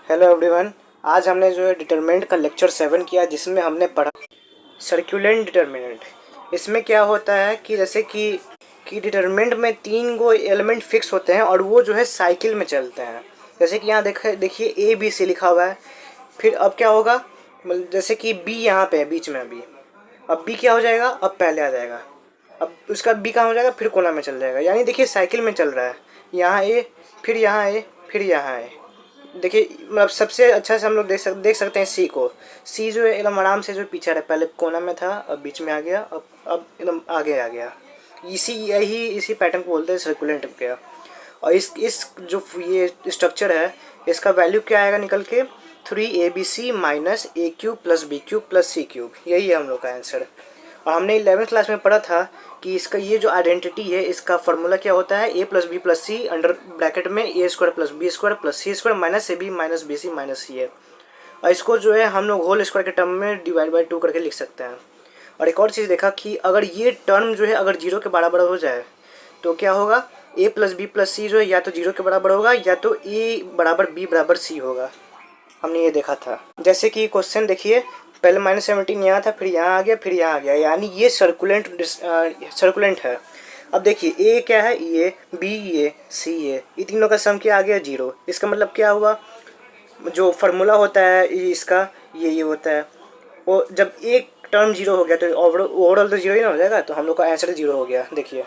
Hello everyone. आज हमने जो है डिटरमिनेंट का लेक्चर 7 किया, जिसमें हमने पढ़ा सर्कुलेंट डिटरमिनेंट। इसमें क्या होता है कि जैसे कि डिटरमिनेंट में 3 गो एलिमेंट फिक्स होते हैं और वो जो है साइकिल में चलते हैं। जैसे कि यहाँ देखिए ए बी सी लिखा हुआ है। फिर अब क्या होगा, जैसे कि बी यहाँ पे है बीच में अभी। अब बी क्या हो जाएगा, अब पहले आ जाएगा। अब उसका बी कहाँ हो जाएगा, फिर कोना में चल जाएगा। यानी देखिए साइकिल में चल रहा है। यहाँ ए, फिर यहाँ ए, फिर यहाँ ए। देखिए मतलब सबसे अच्छा से हम लोग देख सकते हैं सी को। सी जो है एकदम आराम से जो पीछे रहा, पहले कोना में था, अब बीच में आ गया, अब एकदम आगे आ गया। इसी पैटर्न को बोलते हैं सर्कुलेंट का। और इस जो ये स्ट्रक्चर है, इसका वैल्यू क्या आएगा निकल के, 3ABC minus a cube plus b cube plus c cube. यही है हम लोग का आंसर। और हमने 11th क्लास में पढ़ा था कि इसका ये जो आइडेंटिटी है, इसका फॉर्मूला क्या होता है, a plus b plus c under bracket में a square plus b square plus c square minus a b minus b c minus c है। और इसको जो है हम लोग होल स्क्वायर के टर्म में डिवाइड बाई 2 करके लिख सकते हैं। और एक और चीज़ देखा कि अगर ये टर्म जो है अगर 0 के बराबर हो जाए तो क्या होगा, ए प्लस बी प्लस सी जो है या तो 0 के बराबर होगा या तो ए बराबर बी बराबर सी होगा। हमने ये देखा था। जैसे कि क्वेश्चन देखिए, पहले -17 यहाँ था, फिर यहाँ आ गया, फिर यहाँ आ गया, यानी ये सर्कुलेंट है। अब देखिए ए क्या है, ए बी ए सी ए, ये तीनों का सम क्या आ गया 0। इसका मतलब क्या हुआ, जो फार्मूला होता है इसका ये होता है। वो जब एक टर्म 0 हो गया तो ओवरऑल तो 0 ही ना हो जाएगा, तो हम लोग का आंसर 0 हो गया। देखिए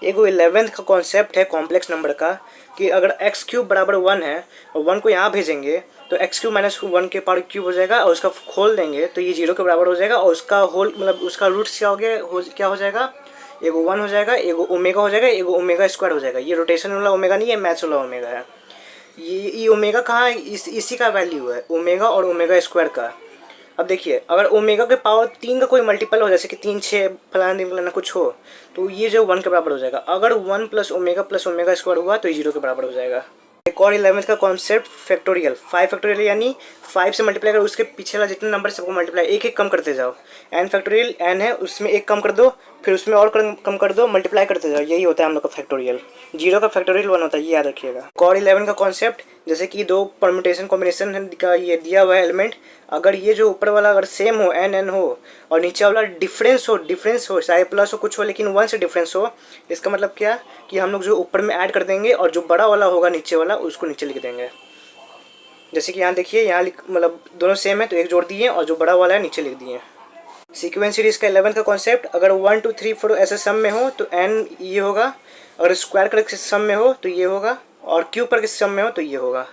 एगो 11th का कॉन्सेप्ट है कॉम्प्लेक्स नंबर का, कि अगर एक्स क्यूब बराबर 1 है और 1 को यहाँ भेजेंगे तो एक्स क्यूब माइनस 1 के पावर क्यूब हो जाएगा, और उसका खोल देंगे तो ये 0 के बराबर हो जाएगा, और उसका होल मतलब उसका रूट्स क्या हो गया, क्या हो जाएगा, एगो 1 हो जाएगा, एगो ओमेगा हो जाएगा, एगो ओमेगा स्क्वायर हो जाएगा। ये रोटेशन वाला ओमेगा नहीं है, मैथ्स वाला ओमेगा है। ये ओमेगा कहाँ है, इसी का वैल्यू है ओमेगा और ओमेगा स्क्वायर का। अब देखिए अगर ओमेगा के पावर 3 का कोई मल्टीपल हो, जैसे कि 3 6 फलाना कुछ हो, तो ये जो 1 के बराबर हो जाएगा। अगर 1 प्लस ओमेगा स्क्वायर हुआ तो ये 0 के बराबर हो जाएगा। एक और 11th का कॉन्सेप्ट फैक्टोरियल, 5 फैक्टोरियल, यानी 5 से मल्टीप्लाई करो, उसके पीछे वाला जितने नंबर सबको मल्टीप्लाई एक एक कम करते जाओ। n फैक्टोरियल n है, उसमें एक कम कर दो, फिर उसमें और कम कर दो, मल्टीप्लाई करते जाओ। यही होता है हम लोग का फैक्टोरियल। 0 का फैक्टोरियल 1 होता है, ये याद रखिएगा। और 11 का कॉन्सेप्ट, जैसे कि 2 परम्यूटेशन कॉम्बिनेशन का ये दिया हुआ है एलिमेंट, अगर ये जो ऊपर वाला अगर सेम हो n हो और नीचे वाला डिफरेंस हो चाहे प्लस हो कुछ हो, लेकिन 1 से डिफरेंस हो, इसका मतलब क्या कि हम लोग जो ऊपर में ऐड कर देंगे और जो बड़ा वाला होगा नीचे वाला उसको नीचे लिख देंगे। जैसे कि यहाँ देखिए, यहाँ मतलब दोनों सेम है तो एक जोड़ दिए और जो बड़ा वाला है नीचे लिख दिए। सीक्वेंस सीरीज का 11 का कॉन्सेप्ट, अगर 1 2 3 4 ऐसे सम में हो तो n ये होगा, अगर स्क्वायर करके सम में हो तो ये होगा, और क्यूब करके सम में हो तो ये होगा।